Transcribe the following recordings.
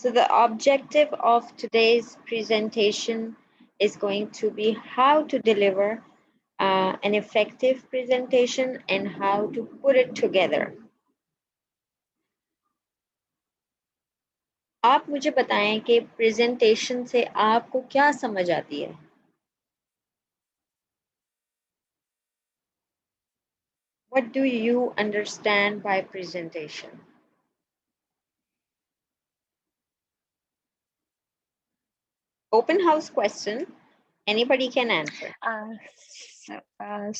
So the objective of today's presentation is going to be how to deliver an effective presentation and how to put it together. आप मुझे बताएं कि presentation से आपको क्या समझ आती है? What do you understand by presentation? Open house question. Anybody can answer.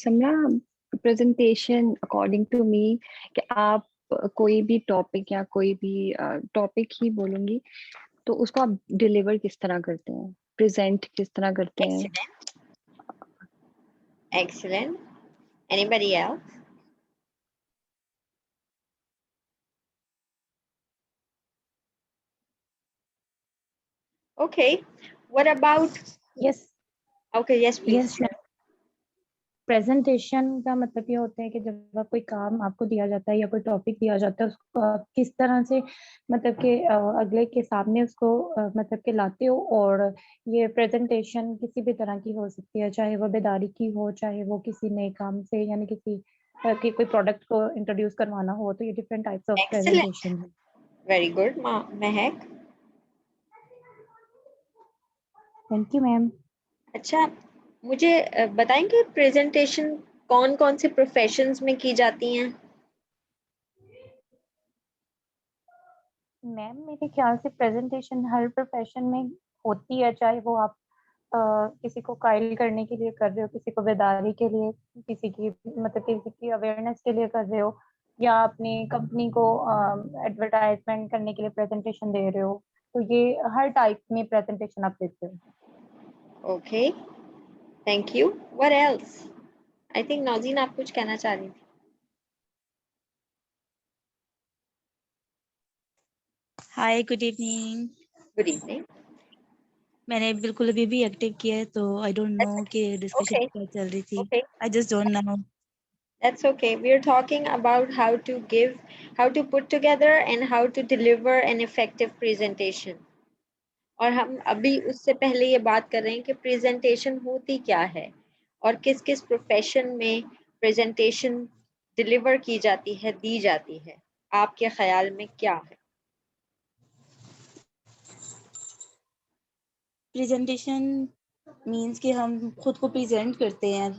Samra, presentation according to me कि आप कोई भी टॉपिक या कोई भी टॉपिक ही बोलूंगी तो उसको आप डिलीवर किस तरह करते हैं, प्रेजेंट किस तरह करते हैं? Excellent. Anybody else? Okay. What about? Yes. Okay. Yes, please. Yes. Presentation का मतलब ये होता है कि जब आप कोई काम आपको दिया जाता है या कोई टॉपिक दिया जाता है उसको आप किस तरह से मतलब कि अगले के सामने उसको मतलब कि लाते हो। और ये प्रेजेंटेशन किसी भी तरह की हो सकती है, चाहे वो बेदारी की हो, चाहे वो किसी नए काम से यानी किसी कि कोई प्रोडक्ट को इंट्रोड्यूस करवाना हो, तो ये डिफरेंट टाइप्स ऑफ प्रेजेंटेशन है। Very good Mahak. Thank you ma'am. अच्छा, मुझे बताएंगे प्रेजेंटेशन कौन कौन से प्रोफेशंस में की जाती हैं? मैम मेरे ख्याल से प्रेजेंटेशन हर प्रोफेशन में होती है, चाहे वो आप किसी को कायल करने के लिए कर रहे हो, किसी को बेदारी के लिए, किसी की मतलब किसी की अवेयरनेस के लिए कर रहे हो, या अपनी कंपनी को एडवर्टाइजमेंट करने के लिए प्रेजेंटेशन दे रहे हो, तो ये हर टाइप में प्रेजेंटेशन आप देते हो। Okay, thank you. What else? I think नौजीन आप कुछ कहना चाह रही थी। Hi, good evening. Good evening. मैंने बिल्कुल अभी भी एक्टिव किया है, तो आई डोंट नो कि डिस्कशन क्या चल रही थी। I just don't know. That's okay. We are talking about how to put together and how to deliver an effective presentation. और हम अभी उससे पहले ये बात कर रहे हैं कि प्रेजेंटेशन होती क्या है और किस किस प्रोफेशन में प्रेजेंटेशन डिलीवर की जाती है, दी जाती है। आपके ख्याल में क्या है? प्रेजेंटेशन मींस कि हम खुद को प्रेजेंट करते हैं।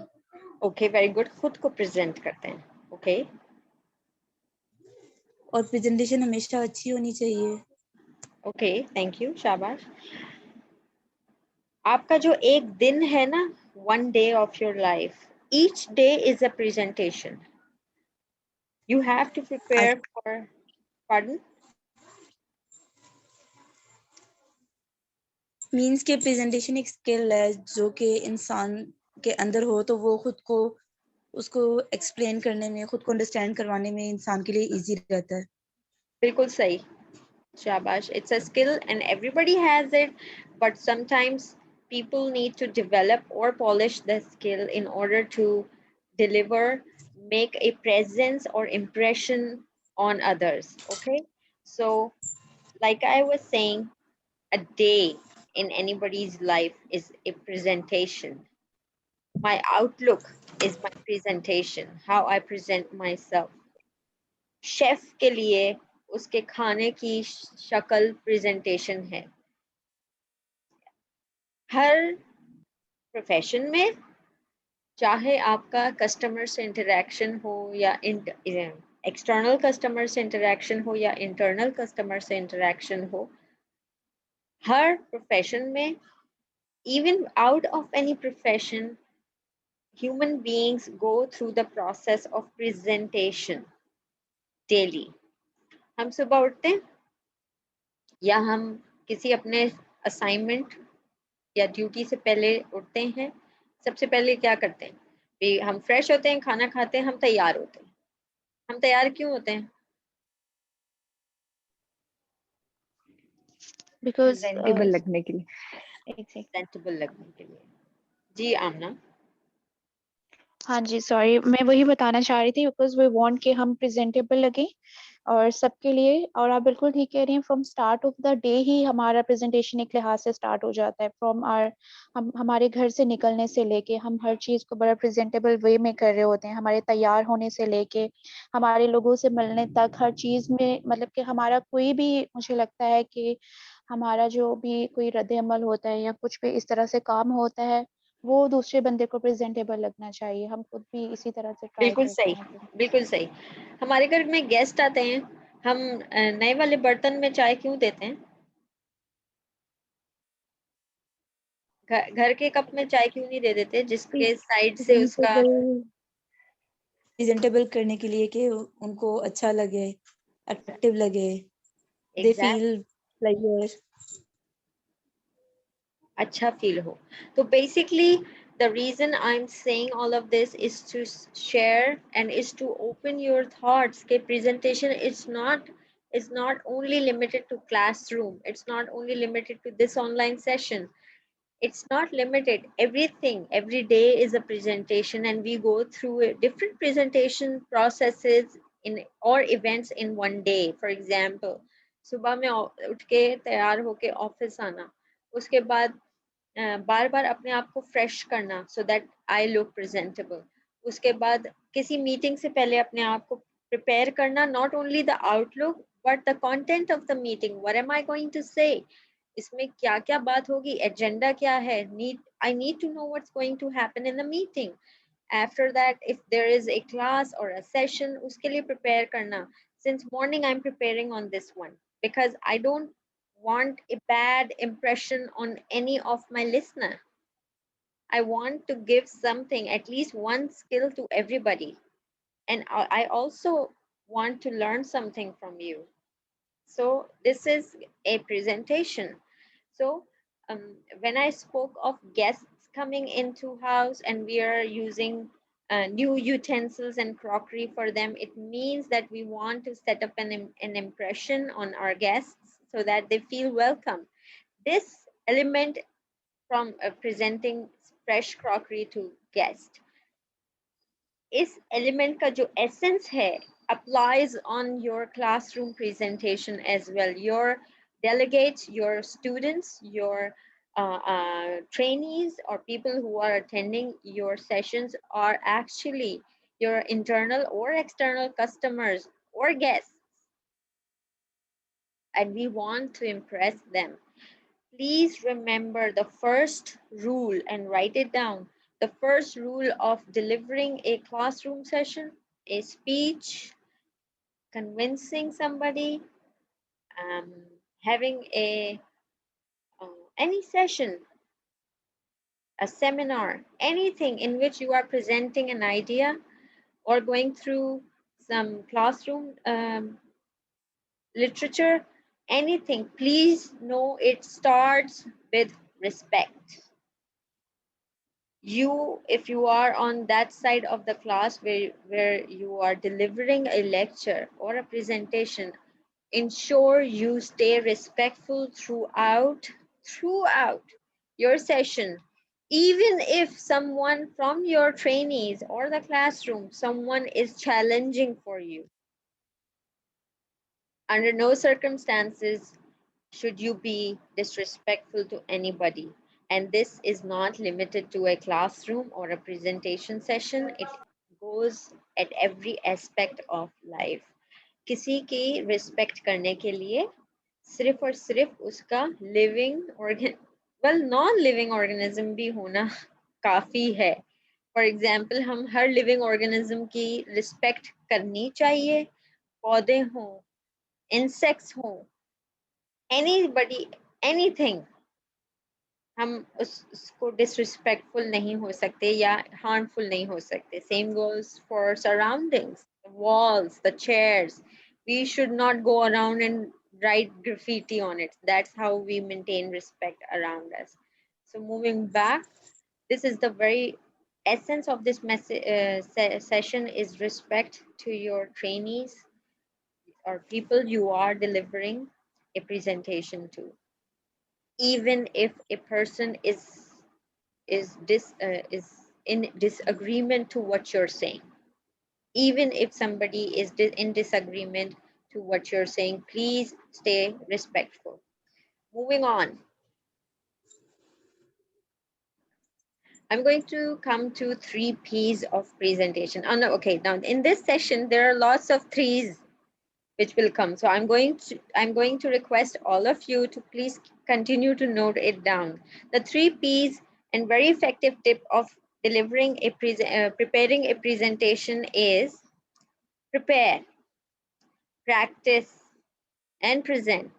Okay, very good. खुद को प्रेजेंट करते हैं। ओके। और प्रेजेंटेशन हमेशा अच्छी होनी चाहिए। ओके, थैंक यू, शाबाश। आपका जो एक दिन है ना, one day of your life, each day is a presentation. You have to prepare for, pardon? Means के प्रेजेंटेशन एक स्किल है जो कि इंसान के अंदर हो तो वो खुद को उसको एक्सप्लेन करने में, खुद को अंडरस्टैंड करवाने में इंसान के लिए इजी रहता है। बिल्कुल सही, शाबाश। It's a skill and everybody has it, but sometimes people need to develop or polish the skill in order to deliver, make a presence or impression on others. Okay, so like I was saying, a day in anybody's life is a presentation. My outlook is my presentation, how I present myself. Chef के लिए उसके खाने की शक्ल presentation है। हर profession में, चाहे आपका कस्टमर से इंटरेक्शन हो या एक्सटर्नल कस्टमर से इंटरेक्शन हो या इंटरनल कस्टमर से इंटरेक्शन हो, हर प्रोफेशन में, even out of any profession, human beings go through the process of presentation daily. हम सुबह उठते हैं या हम किसी अपने असाइनमेंट या ड्यूटी से पहले उठते हैं, सबसे पहले क्या करते हैं? हम फ्रेश होते हैं, खाना खाते हैं, हम तैयार होते हैं। हम तैयार क्यों होते हैं? बिकॉज प्रेजेंटेबल लगने के लिए। प्रेजेंटेबल लगने के लिए। जी आमना। हाँ जी, सॉरी, मैं वही बताना चाह रही थी, बिकॉज वी वांट कि हम प्रेजेंटेबल लगे और सबके लिए। और आप बिल्कुल ठीक कह रही हैं, from start of the day ही हमारा प्रेजेंटेशन एक लिहाज से स्टार्ट हो जाता है। फ्रॉम आर हम हमारे घर से निकलने से लेके हम हर चीज़ को बड़ा प्रेजेंटेबल वे में कर रहे होते हैं। हमारे तैयार होने से लेके हमारे लोगों से मिलने तक हर चीज़ में, मतलब कि हमारा कोई भी, मुझे लगता है कि हमारा जो भी कोई रद्द अमल होता है या कुछ भी इस तरह से काम होता है, वो दूसरे बंदे को प्रेजेंटेबल लगना चाहिए। हम खुद भी इसी तरह से ट्राई बिल्कुल करते सही, हैं। बिल्कुल सही। हमारे घर में गेस्ट आते हैं, हम नए वाले बर्तन में चाय क्यों देते हैं? घर के कप में चाय क्यों नहीं दे देते जिसके साइड से उसका प्रेजेंटेबल करने के लिए कि उनको अच्छा लगे, अट्रैक्टिव लगे, दे फील लाइक अच्छा फील हो। तो basically the reason I'm saying all of this is to share and is to open your thoughts कि presentation is not only limited to classroom, it's not only limited to this online session, it's not limited. Everything, every day is a presentation and we go through different presentation processes in or events in one day. For example, सुबह में उठ के तैयार होके office आना, उसके बाद बार बार अपने आप को फ्रेश करना so that I look presentable, उसके बाद किसी मीटिंग से पहले अपने आप को प्रिपेयर करना, not only the outlook but the content of the meeting, what am I going to say, इसमें क्या क्या बात होगी, एजेंडा क्या है, I need to know what's going to happen in the meeting. After that, if there is a class or a session, uske liye prepare karna. Since morning I'm preparing on this one because I don't want a bad impression on any of my listener. I want to give something, at least one skill to everybody, and I also want to learn something from you. So this is a presentation. So when I spoke of guests coming into house and we are using new utensils and crockery for them, it means that we want to set up an impression on our guests so that they feel welcome. This element from presenting fresh crockery to guest, इस element का जो essence है applies on your classroom presentation as well. Your delegates, your students, your trainees or people who are attending your sessions are actually your internal or external customers or guests, and we want to impress them. Please remember the first rule and write it down. The first rule of delivering a classroom session, a speech, convincing somebody, um, having any session, a seminar, anything in which you are presenting an idea or going through some classroom literature, anything, please know it starts with respect. You, if you are on that side of the class where you are delivering a lecture or a presentation, ensure you stay respectful throughout your session. Even if someone from your trainees or the classroom, someone is challenging for you, under no circumstances should you be disrespectful to anybody. And this is not limited to a classroom or a presentation session. It goes at every aspect of life. किसी की respect करने के लिए सिर्फ और सिर्फ उसका living non living organism भी होना काफ़ी है। फॉर एग्जाम्पल, हम हर लिविंग ऑर्गेनिज्म की रिस्पेक्ट करनी चाहिए, पौधे हों, इंसेक्ट्स हों, एनीबडी, एनीथिंग, हम उसको डिसरिस्पेक्टफुल नहीं हो सकते या हार्मफुल नहीं हो सकते. Same goes for surroundings, the walls, the chairs. We should not go around and write graffiti on it. That's how we maintain respect around us. So moving back, this is the very essence of this session is respect to your trainees or people you are delivering a presentation to. Even if a person is in disagreement to what you're saying, even if somebody is in disagreement to what you're saying. Please stay respectful. Moving on. I'm going to come to 3 P's of presentation. Oh no, okay. Now in this session, there are lots of threes which will come. So I'm going to request all of you to please continue to note it down. The 3 P's and very effective tip of delivering a preparing a presentation is prepare, practice, and present.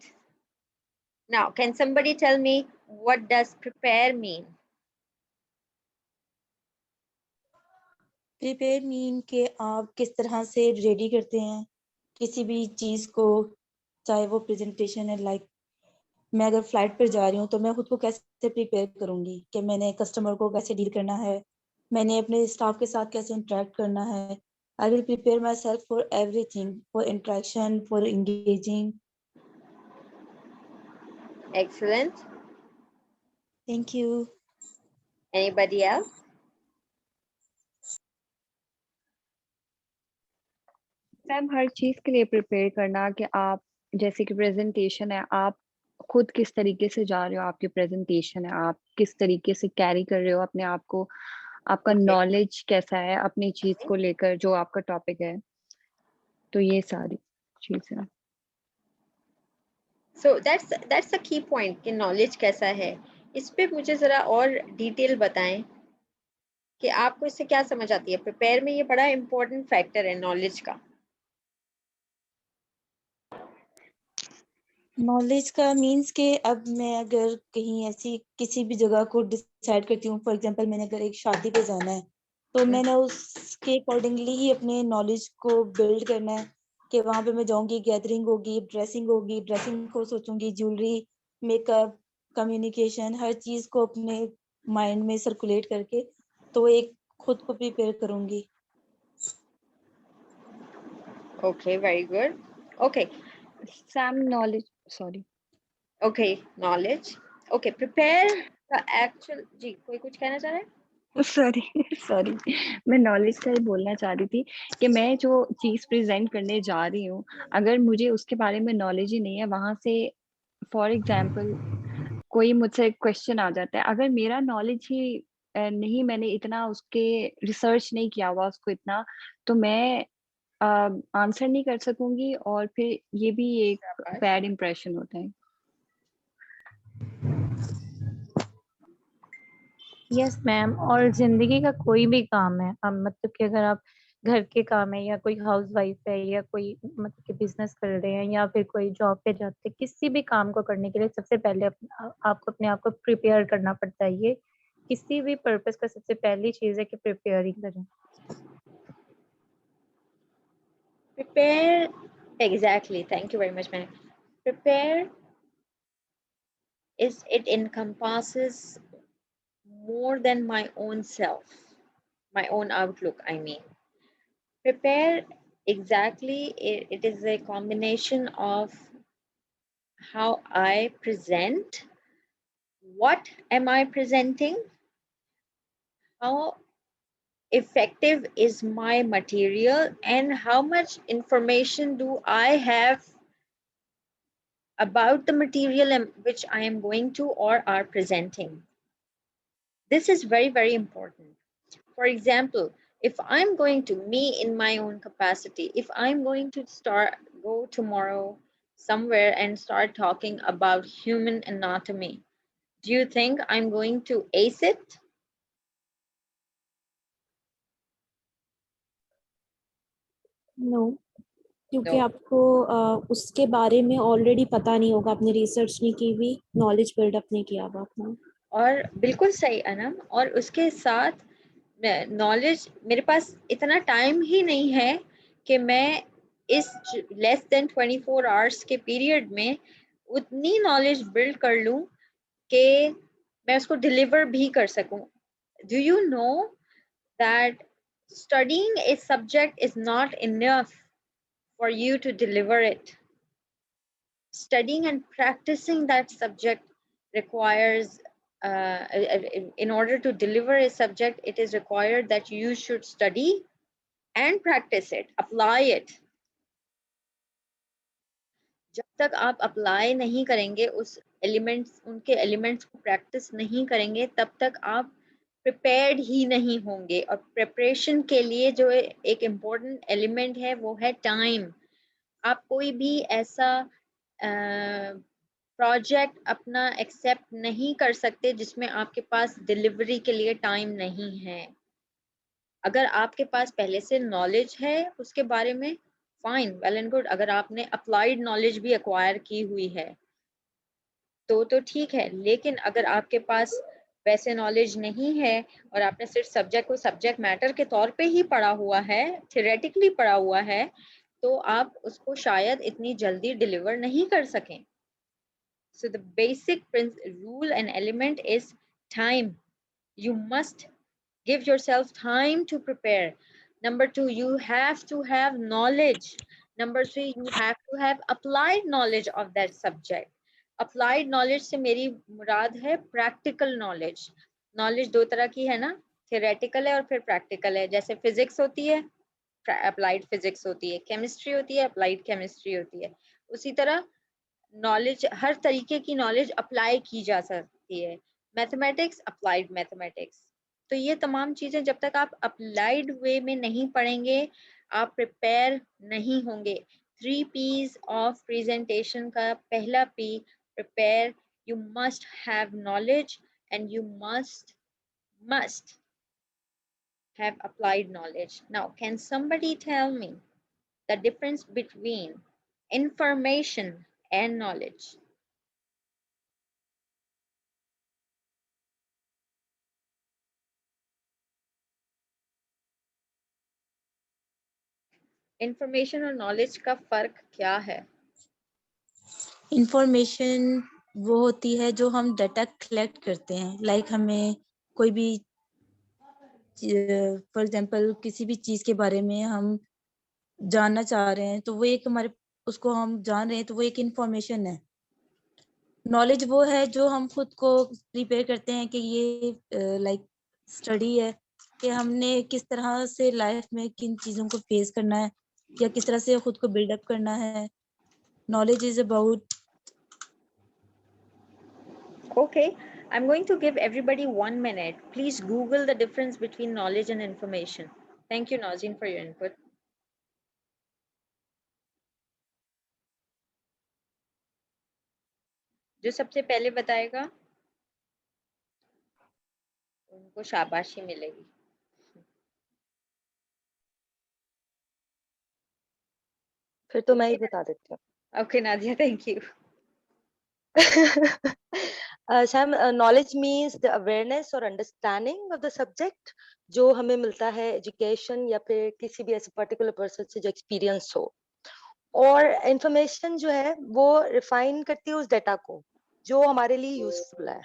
Now, can somebody tell me what does prepare mean? Prepare mean के आप किस तरह से ready करते हैं किसी भी चीज को, चाहे वो प्रेजेंटेशन है, लाइक मैं अगर फ्लाइट पर जा रही हूँ तो मैं खुद को कैसे प्रिपेयर करूंगी कि मैंने कस्टमर को कैसे डील करना है, मैंने अपने स्टाफ के साथ कैसे इंटरेक्ट करना है. I will prepare myself for everything, for interaction, for engaging. Excellent. Thank you. Anybody else? Ma'am हर चीज के लिए प्रिपेयर करना कि आप जैसे कि प्रेजेंटेशन है, आप खुद किस तरीके से जा रहे हो, आपकी प्रेजेंटेशन है, आप किस तरीके से कैरी कर रहे हो अपने आप को, आपका नॉलेज कैसा है अपनी चीज को लेकर जो आपका टॉपिक है, तो ये सारी चीजें. So that's the key point कि नॉलेज कैसा है. इस पे मुझे जरा और डिटेल बताएं कि आपको इससे क्या समझ आती है. प्रिपेयर में ये बड़ा इंपॉर्टेंट फैक्टर है नॉलेज का. नॉलेज का मीन्स के अब मैं अगर कहीं ऐसी किसी भी जगह को डिसाइड करती हूँ, फॉर एग्जांपल मैंने अगर एक शादी पे जाना है तो मैंने उसके अकॉर्डिंगली ही अपने नॉलेज को बिल्ड करना है कि वहां पे मैं जाऊंगी, गैदरिंग होगी, ड्रेसिंग को सोचूंगी, ज्वेलरी, मेकअप, कम्युनिकेशन, हर चीज को अपने माइंड में सर्कुलेट करके तो एक खुद को प्रिपेयर करूंगी. Okay, very good. Okay. Sam knowledge, sorry. Okay, knowledge. Okay, prepare the actual. जी, कोई कुछ कहना चाह रहा है? सॉरी मैं नॉलेज का ही बोलना चाह रही थी कि मैं जो चीज प्रेजेंट करने जा रही हूँ, अगर मुझे उसके बारे में नॉलेज ही नहीं है, वहां से फॉर एग्जांपल कोई मुझसे क्वेश्चन आ जाता है, अगर मेरा नॉलेज ही नहीं, मैंने इतना उसके रिसर्च नहीं किया हुआ उसको इतना, तो मैं आंसर नहीं कर सकूंगी और फिर ये भी एक बैड इम्प्रेशन होता है. Yes ma'am. और जिंदगी का कोई भी काम है, मतलब कि अगर आप घर के काम है या कोई हाउस वाइफ है या कोई मतलब कि बिजनेस कर रहे हैं या फिर कोई जॉब पे जाते हैं, किसी भी काम को करने के लिए सबसे पहले आपको अपने आप को प्रिपेयर करना पड़ता है. ये किसी भी पर्पस का सबसे पहली चीज है कि प्रिपेयरिंग करें. Prepare, exactly. Thank you very much, man. Prepare it encompasses more than my own self, my own outlook, I mean. Prepare, exactly, it is a combination of how I present, what am I presenting, how effective is my material, and how much information do I have about the material which I am going to or are presenting. This is very, very important. For example, if I'm going to, me in my own capacity, if I'm going to go tomorrow somewhere and start talking about human anatomy, do you think I'm going to ace it? No, क्योंकि No. आपको उसके बारे में already पता नहीं होगा, आपने research नहीं की हुई, नॉलेज बिल्डअप नहीं किया हुआ अपना. और बिल्कुल सही अनम, और उसके साथ नॉलेज, मेरे पास इतना टाइम ही नहीं है कि मैं इस लेस देन 24 आवर्स के पीरियड में उतनी नॉलेज बिल्ड कर लूं कि मैं उसको डिलीवर भी कर सकूं. Do you know that studying a subject is not enough for you to deliver it. Studying and practicing that subject requires, in order to deliver a subject, it is required that you should study and practice it, apply it. जब तक आप apply नहीं करेंगे उस elements, उनके elements को practice नहीं करेंगे, तब तक आप प्रिपेयर्ड ही नहीं होंगे। और प्रिपरेशन के लिए जो एक इम्पोर्टेंट एलिमेंट है वो है टाइम। आप कोई भी ऐसा प्रोजेक्ट अपना एक्सेप्ट नहीं कर सकते जिसमें आपके पास डिलीवरी के लिए टाइम नहीं है। अगर आपके पास पहले से नॉलेज है उसके बारे में, फाइन, वेल एंड गुड। अगर आपने अप्लाइड नॉलेज भी एक्वायर की हुई है तो ठीक है। लेकिन अगर आपके पास वैसे नॉलेज नहीं है और आपने सिर्फ सब्जेक्ट को सब्जेक्ट मैटर के तौर पे ही पढ़ा हुआ है, थियोरेटिकली पढ़ा हुआ है, तो आप उसको शायद इतनी जल्दी डिलीवर नहीं कर सकें। So the basic rule and element is time. You must give yourself time to prepare. Number 2, you have to have knowledge. Number 3, you have to have applied knowledge of that subject. Applied knowledge से मेरी मुराद है practical knowledge. Knowledge दो तरह की है ना, theoretical है और फिर practical है। जैसे physics होती है, applied physics होती है, chemistry होती है, applied chemistry होती है। उसी तरह नॉलेज, हर तरीके की नॉलेज अप्लाई की जा सकती है। Mathematics, applied mathematics. तो ये तमाम चीज़ें जब तक आप अप्लाइड वे में नहीं पढ़ेंगे, आप प्रिपेयर नहीं होंगे। 3 P's ऑफ प्रेजेंटेशन का पहला P, prepare. You must have knowledge and you must have applied knowledge. Now, can somebody tell me the difference between information and knowledge? Information और नॉलेज का फर्क क्या है? इंफॉर्मेशन वो होती है जो हम डाटा कलेक्ट करते हैं, लाइक हमें कोई भी फॉर एग्जांपल किसी भी चीज के बारे में हम जानना चाह रहे हैं तो वो एक हमारे उसको हम जान रहे हैं तो वो एक इंफॉर्मेशन है। नॉलेज वो है जो हम खुद को प्रिपेयर करते हैं कि ये लाइक स्टडी है कि हमने किस तरह से लाइफ में किन चीज़ों को फेस करना है या किस तरह से खुद को बिल्डअप करना है। Knowledge is about Okay, I'm going to give everybody 1 minute. Please Google the difference between knowledge and information. Thank you, Nazin, for your input. जो सबसे पहले बताएगा उनको शाबाशी मिलेगी। फिर तो मैं ही बता देती हूँ। Okay, Nadia, thank you. Sam, knowledge means the awareness or understanding of the subject जो हमें मिलता है एजुकेशन या फिर किसी भी ऐसे पर्टिकुलर पर्सन से जो एक्सपीरियंस हो। और इंफॉर्मेशन जो है वो रिफाइन करती है उस डेटा को जो हमारे लिए यूजफुल है।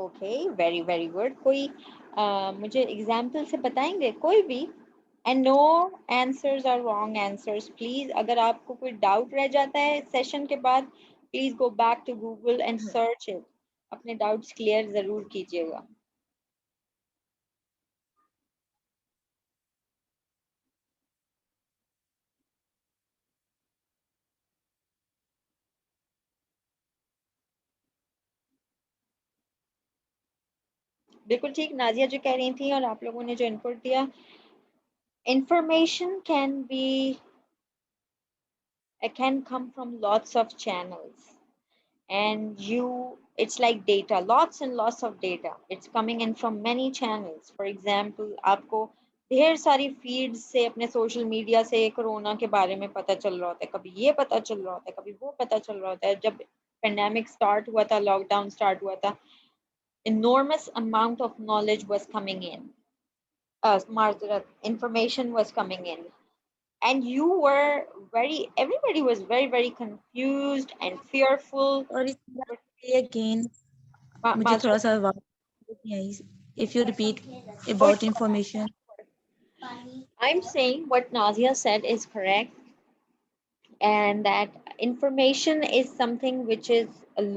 Okay, very very good. कोई मुझे एग्जाम्पल से बताएंगे कोई भी? And no answers are wrong answers. Please, अगर आपको कोई डाउट रह जाता है सेशन के बाद, please go back to Google and search it. अपने डाउट्स क्लियर जरूर कीजिएगा। बिल्कुल ठीक नाजिया जो कह रही थी और आप लोगों ने जो इनपुट दिया, information can come from lots of channels, and it's like data, lots and lots of data. It's coming in from many channels. For example, आपको ढेर सारी फीड से अपने सोशल मीडिया से कोरोना के बारे में पता चल रहा होता है, कभी ये पता चल रहा होता है, कभी वो पता चल रहा होता है। जब पेंडेमिक स्टार्ट हुआ था, लॉकडाउन स्टार्ट हुआ था, enormous amount of knowledge was coming in, information was coming in, and everybody was very very confused and fearful. और अगेन मुझे थोड़ा सा आवाज नहीं आई। If you repeat about information. I'm saying what Nazia said is correct, and that information is something which is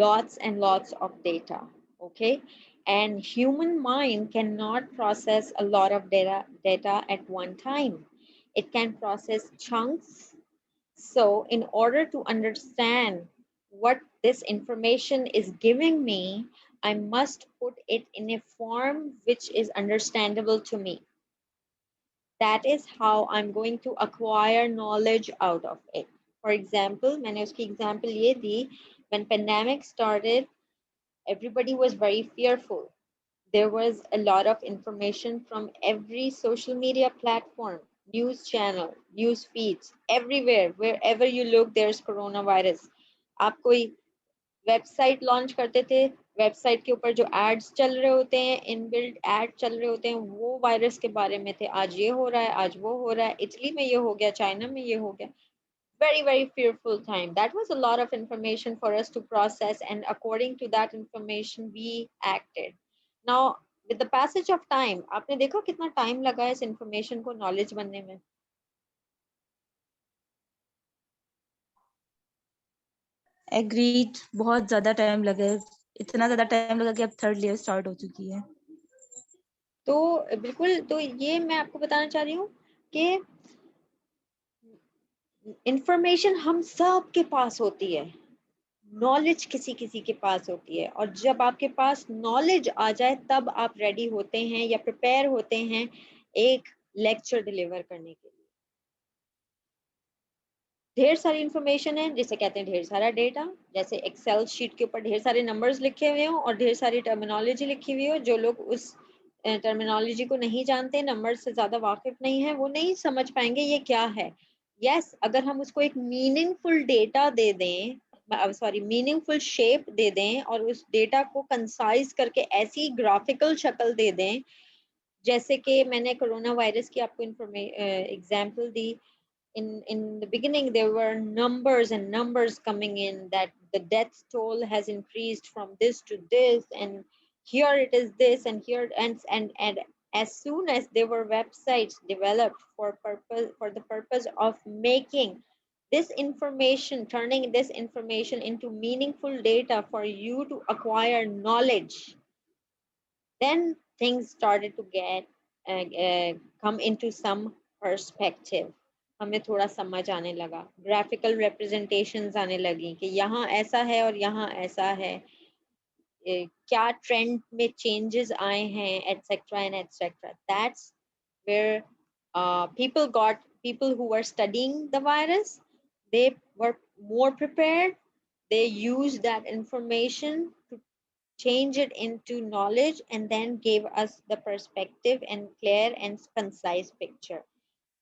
lots and lots of data. Okay, and human mind cannot process a lot of data at one time. It can process chunks, So in order to understand what this information is giving me, I must put it in a form which is understandable to me. That is how I'm going to acquire knowledge out of it. For example, मैंने उसकी example ये दी, when pandemic started, everybody was very fearful. There was a lot of information from every social media platform, news channel, news feeds, everywhere. Wherever you look, there's coronavirus. आप कोई website launch करते थे, website के ऊपर जो ads चल रहे होते हैं, इनबिल्ट एड चल रहे होते हैं, वो वायरस के बारे में थे। आज ये हो रहा है, आज वो हो रहा है, इटली में ये हो गया, चाइना में ये हो गया। Very, very fearful time. That was a lot of information for us to process, and according to that information, we acted. Now, with the passage of time, आपने देखा कितना टाइम लगा है इस information को knowledge बनने में? एग्रीड, बहुत ज्यादा टाइम लगा है, इतना ज्यादा टाइम लगा कि अब थर्ड लेयर स्टार्ट हो चुकी है। तो बिल्कुल, तो ये मैं आपको बताना चाह रही हूँ कि इंफॉर्मेशन हम सब के पास होती है, नॉलेज किसी किसी के पास होती है, और जब आपके पास नॉलेज आ जाए तब आप रेडी होते हैं या प्रिपेयर होते हैं एक लेक्चर डिलीवर करने के लिए। ढेर सारी इंफॉर्मेशन है, जिसे कहते हैं ढेर सारा डेटा, जैसे एक्सेल शीट के ऊपर ढेर सारे नंबर्स लिखे हुए हों और ढेर सारी टर्मिनोलॉजी लिखी हुई हो। जो लोग उस टर्मिनोलॉजी को नहीं जानते, नंबर से ज़्यादा वाकिफ नहीं है, वो नहीं समझ पाएंगे ये क्या है। यस, अगर हम उसको एक मीनिंगफुल डेटा दे दें, सॉरी मीनिंगफुल शेप दे दें, और उस डेटा को कंसाइज करके ऐसी ग्राफिकल शक्ल दे दें, जैसे कि मैंने कोरोना वायरस की आपको example the. In the beginning, there were numbers and numbers coming in that the death toll has increased from this to this, and here it is this, and here and as soon as there were websites developed for the purpose of making this information, turning this information into meaningful data for you to acquire knowledge, then things started to get come into some perspective. हमें थोड़ा समझ आने लगा, graphical representations आने लगी कि यहाँ ऐसा है और यहाँ ऐसा है, क्या ट्रेंड में चेंजेस आए हैं, etcetera and etcetera. That's where people who were studying the virus, they were more prepared. They used that information to change it into knowledge and then gave us the perspective and clear and concise picture.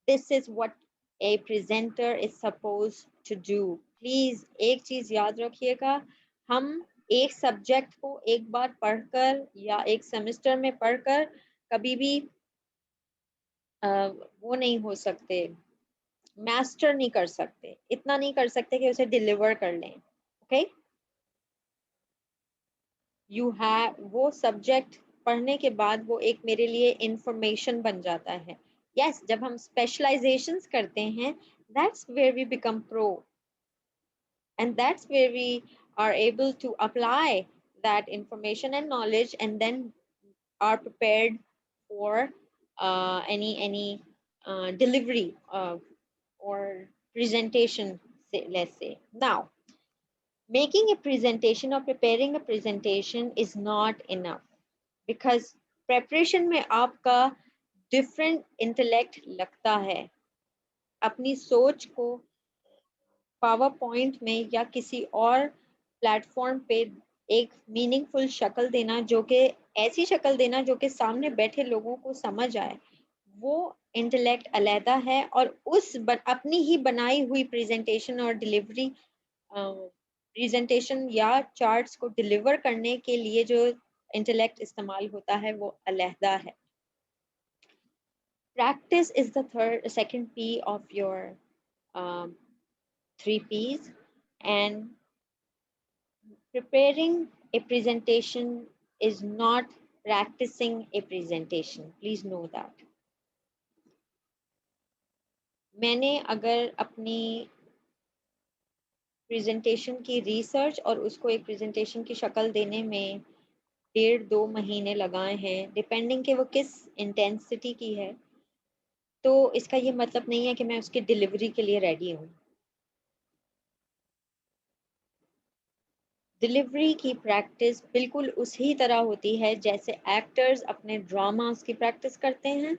This is what a presenter is supposed to do. Please एक चीज याद रखिएगा, हम एक subject को एक बार पढ़कर या एक सेमेस्टर में पढ़कर कभी भी वो नहीं हो सकते, मास्टर नहीं कर सकते, इतना नहीं कर सकते कि उसे डिलीवर कर लें। ओके, यू हैव, वो सब्जेक्ट पढ़ने के बाद वो एक मेरे लिए इंफॉर्मेशन बन जाता है। यस, जब हम स्पेशलाइजेशंस करते हैं, that's where we become pro, and that's where we are able to apply that information and knowledge, and then are prepared for any delivery or presentation, let's say. Now, making a presentation or preparing a presentation is not enough, because preparation में आपका different intellect लगता है। अपनी सोच को power point में या किसी और प्लेटफॉर्म पे एक मीनिंगफुल शक्ल देना, जो कि ऐसी शक्ल देना जो कि सामने बैठे लोगों को समझ आए, वो इंटेलेक्ट अलहदा है। और उस अपनी ही बनाई हुई प्रेजेंटेशन और डिलीवरी प्रेजेंटेशन या चार्ट्स को डिलीवर करने के लिए जो इंटेलेक्ट इस्तेमाल होता है वो अलहदा है। Practice is the second P of your 3 Ps, and preparing a presentation is not practicing a presentation. Please know that. मैंने अगर अपनी प्रेजेंटेशन की रिसर्च और उसको एक प्रेजेंटेशन की शक्ल देने में 1.5-2 महीने लगाए हैं, डिपेंडिंग कि वो किस इंटेंसिटी की है, तो इसका ये मतलब नहीं है कि मैं उसकी डिलीवरी के लिए रेडी हूँ। डिलीवरी की प्रैक्टिस बिल्कुल उसी तरह होती है जैसे एक्टर्स अपने ड्रामास की प्रैक्टिस करते हैं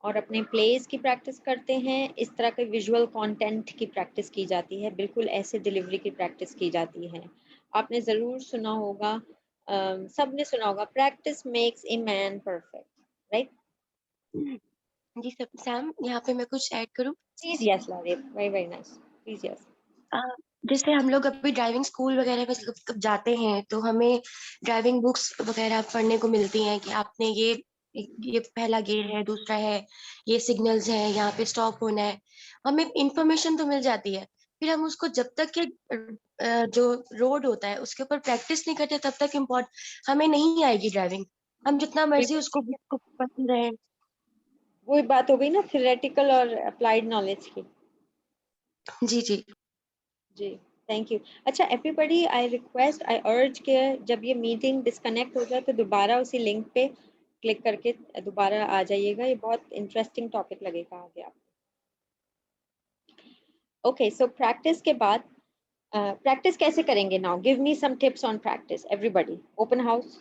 और अपने प्लेस की प्रैक्टिस करते हैं। इस तरह के विजुअल कंटेंट की प्रैक्टिस की जाती है, बिल्कुल ऐसे डिलीवरी की प्रैक्टिस की जाती है। आपने ज़रूर सुना होगा, सबने सुना होगा, practice makes a man perfect, right? जी सैम, यहाँ पे मैं कुछ ऐड करूँ? Please yes Laarib, very very nice, please yes. जैसे हम लोग अभी ड्राइविंग स्कूल वगैरह में कब जाते हैं तो हमें ड्राइविंग बुक्स वगैरह पढ़ने को मिलती हैं कि आपने ये पहला गियर है, दूसरा है, ये सिग्नल्स है, यहाँ पे स्टॉप होना है। हमें इंफॉर्मेशन तो मिल जाती है, फिर हम उसको जब तक के जो रोड होता है उसके ऊपर प्रैक्टिस नहीं करते तब तक हमें नहीं आएगी ड्राइविंग। हम जितना मर्जी उसको बुक को पढ़ते रहे। वही बात हो गई ना थ्योरेटिकल और अप्लाइड नॉलेज की। जी जी जी, थैंक यू। अच्छा एवरीबॉडी, आई रिक्वेस्ट, आई अर्ज के जब ये मीटिंग डिस्कनेक्ट हो जाए तो दोबारा उसी लिंक पे क्लिक करके दोबारा आ जाइएगा, ये बहुत इंटरेस्टिंग टॉपिक लगेगा आगे आपको। ओके, सो प्रैक्टिस के बाद प्रैक्टिस कैसे करेंगे now? Give me some tips on practice everybody, open house.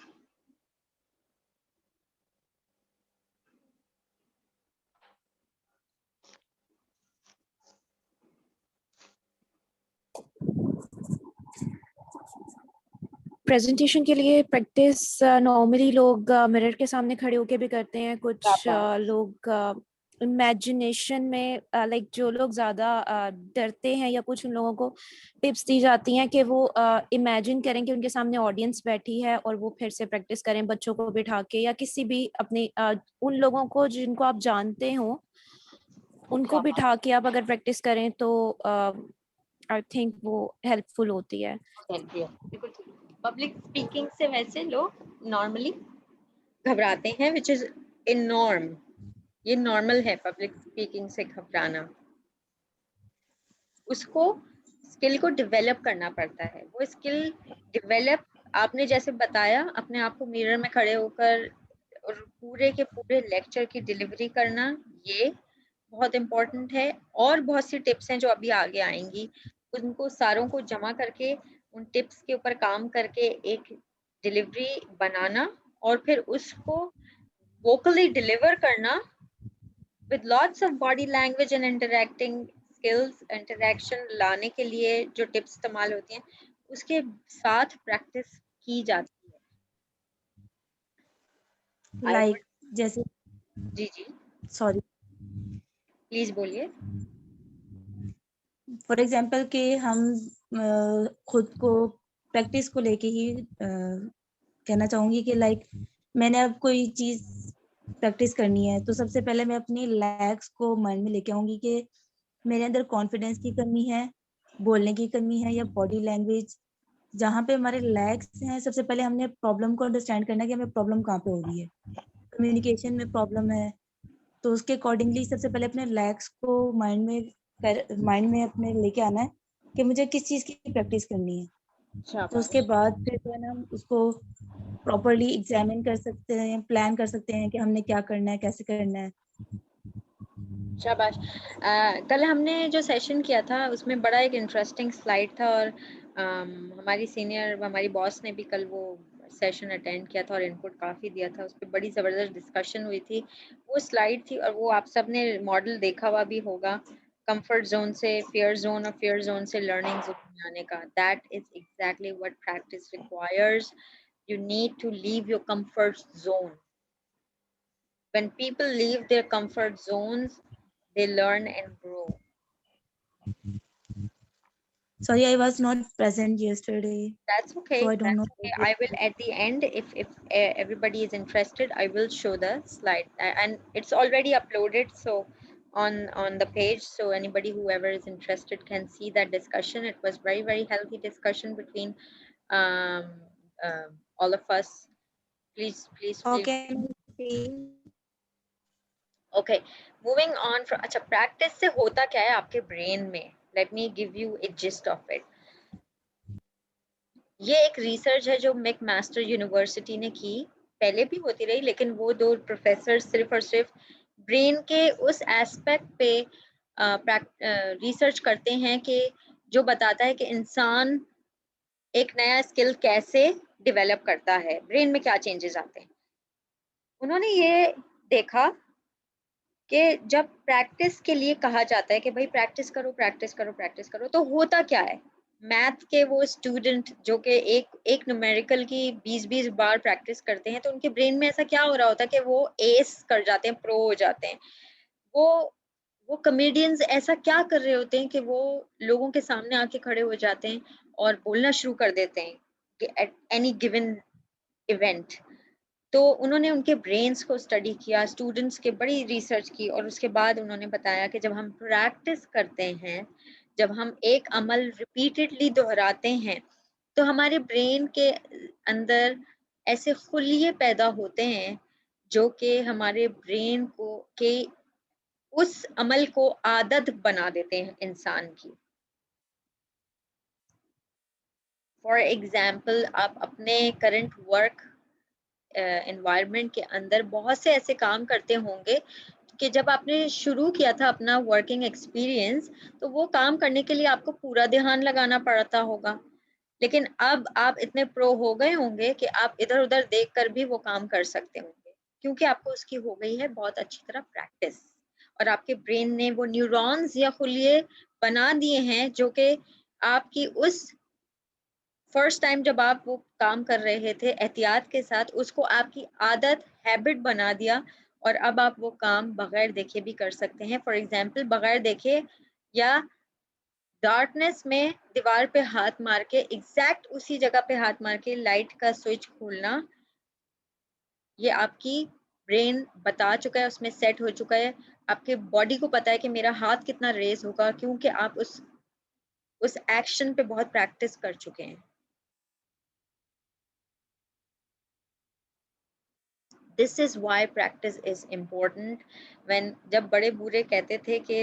Presentation के लिए प्रैक्टिस नॉर्मली लोग मिरर के सामने खड़े होके भी करते हैं, कुछ लोग इमेजिनेशन में लाइक जो लोग ज्यादा डरते हैं या कुछ उन लोगों को टिप्स दी जाती हैं कि वो इमेजिन करें कि उनके सामने ऑडियंस बैठी है और वो फिर से प्रैक्टिस करें बच्चों को बिठा के या किसी भी अपने उन लोगों को जिनको आप जानते हो उनको बिठा के आप अगर प्रैक्टिस करें तो आई थिंक वो हेल्पफुल होती है। पब्लिक स्पीकिंग से वैसे लोग नॉर्मली घबराते हैं, विच इज इन नॉर्म, ये नॉर्मल है पब्लिक स्पीकिंग से घबराना। उसको स्किल को डेवलप करना पड़ता है। वो स्किल डेवलप, आपने जैसे बताया, अपने आप को मिरर में खड़े होकर और पूरे के पूरे लेक्चर की डिलीवरी करना, ये बहुत इम्पोर्टेंट है। और बहुत सी टिप्स हैं जो अभी आगे आएंगी, उनको सारों को जमा करके उन टिप्स के ऊपर काम करके एक डिलीवरी बनाना और फिर उसको वोकली डिलीवर करना with lots of body language and interacting skills। Interaction लाने के लिए जो टिप्स इस्तेमाल होती हैं उसके साथ प्रैक्टिस की जाती है। लाइक जैसे जी जी, सॉरी, प्लीज बोलिए। फॉर एग्जांपल कि हम खुद को प्रैक्टिस को लेके ही कहना चाहूंगी कि लाइक मैंने अब कोई चीज प्रैक्टिस करनी है तो सबसे पहले मैं अपनी लैग्स को माइंड में लेके आऊंगी कि मेरे अंदर कॉन्फिडेंस की कमी है, बोलने की कमी है या बॉडी लैंग्वेज। जहाँ पे हमारे लैग्स हैं सबसे पहले हमने प्रॉब्लम को अंडरस्टैंड करना है कि हमें प्रॉब्लम कहाँ पे हो रही है। कम्युनिकेशन में प्रॉब्लम है तो उसके अकॉर्डिंगली सबसे पहले अपने लैग्स को माइंड में अपने लेके आना है कि मुझे किस चीज की प्रैक्टिस करनी है। तो उसके बाद फिर जो है ना हम उसको प्रॉपरली एग्जामिन कर सकते हैं, प्लान कर सकते हैं कि हमने क्या करना है, कैसे करना है। शाबाश। कल हमने जो सेशन किया था उसमें बड़ा एक इंटरेस्टिंग स्लाइड था और हमारी सीनियर, हमारी बॉस ने भी कल वो सेशन अटेंड किया था और इनपुट काफ़ी दिया था। उस पर बड़ी ज़बरदस्त डिस्कशन हुई थी। वो स्लाइड थी और वो आप सब ने मॉडल देखा हुआ भी होगा, कंफर्ट जोन से फियर जोन और फियर जोन से लर्निंग जोन आने का। That is exactly what practice requires. You need to leave your comfort zone. When people leave their comfort zones, they learn and grow. Sorry, I was not present yesterday. That's okay. So I don't know. Okay. I will at the end, if everybody is interested, I will show the slide, and it's already uploaded so on the page, so anybody whoever is interested can see that discussion. It was very healthy discussion between all of us. Please Okay. Okay, moving on from, अच्छा practice से होता क्या है आपके brain में? Let me give you a gist of it. ये एक research है जो मैकमास्टर यूनिवर्सिटी ने की, पहले भी होती रही, लेकिन वो दो प्रोफेसर सिर्फ और सिर्फ ब्रेन के उस एस्पेक्ट पे रिसर्च करते हैं कि जो बताता है कि इंसान एक नया स्किल कैसे डेवलप करता है, ब्रेन में क्या चेंजेस आते हैं। उन्होंने ये देखा कि जब प्रैक्टिस के लिए कहा जाता है कि भाई प्रैक्टिस करो, प्रैक्टिस करो, प्रैक्टिस करो, तो होता क्या है, मैथ के वो स्टूडेंट जो कि एक न्यूमेरिकल की 20-20 बार प्रैक्टिस करते हैं, तो उनके ब्रेन में ऐसा क्या हो रहा होता है कि वो एस कर जाते हैं, प्रो हो जाते हैं। वो कॉमेडियंस ऐसा क्या कर रहे होते हैं कि वो लोगों के सामने आके खड़े हो जाते हैं और बोलना शुरू कर देते हैं कि एट एनी गिवन इवेंट। तो उन्होंने उनके ब्रेन्स को स्टडी किया, स्टूडेंट्स के बड़ी रिसर्च की, और उसके बाद उन्होंने बताया कि जब हम प्रैक्टिस करते हैं, जब हम एक अमल रिपीटेडली दोहराते हैं, तो हमारे ब्रेन के अंदर ऐसे खुलिये पैदा होते हैं जो कि हमारे ब्रेन को के उस अमल को आदत बना देते हैं इंसान की। फॉर एग्जाम्पल, आप अपने करंट वर्क एनवायरनमेंट के अंदर बहुत से ऐसे काम करते होंगे कि जब आपने शुरू किया था अपना वर्किंग एक्सपीरियंस, तो वो काम करने के लिए आपको पूरा ध्यान लगाना पड़ता होगा, लेकिन अब आप इतने प्रो हो गए होंगे कि आप इधर उधर देखकर भी वो काम कर सकते होंगे, क्योंकि आपको उसकी हो गई है बहुत अच्छी तरह प्रैक्टिस, और आपके ब्रेन ने वो न्यूरॉन्स या खुलिये बना दिए हैं जो कि आपकी उस फर्स्ट टाइम जब आप वो काम कर रहे थे एहतियात के साथ, उसको आपकी आदत, हैबिट बना दिया, और अब आप वो काम बगैर देखे भी कर सकते हैं। फॉर एग्जाम्पल, बगैर देखे या डार्कनेस में दीवार पे हाथ मार के, एग्जैक्ट उसी जगह पे हाथ मार के लाइट का स्विच खोलना, ये आपकी ब्रेन बता चुका है, उसमें सेट हो चुका है। आपके बॉडी को पता है कि मेरा हाथ कितना रेस होगा, क्योंकि आप उस एक्शन पे बहुत प्रैक्टिस कर चुके हैं। This is why practice is important. When जब बड़े बूढ़े कहते थे कि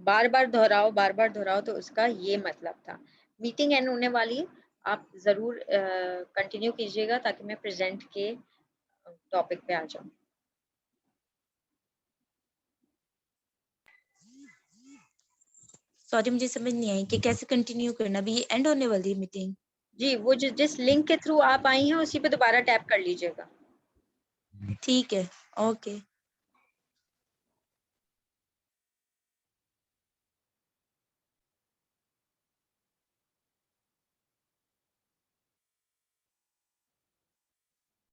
बार बार दोहराओ, तो उसका ये मतलब था। मीटिंग एंड होने वाली, आप ज़रूर कंटिन्यू कीजिएगा ताकि मैं प्रेजेंट के टॉपिक पे आ जाऊँ। सॉरी, मुझे समझ नहीं आई कि कैसे कंटिन्यू करना, अभी ये एंड होने वाली है मीटिंग? जी, वो जिस लिंक के थ्रू आप आई हैं उसी पे दोबारा टैप कर लीजिएगा। ठीक है, ओके।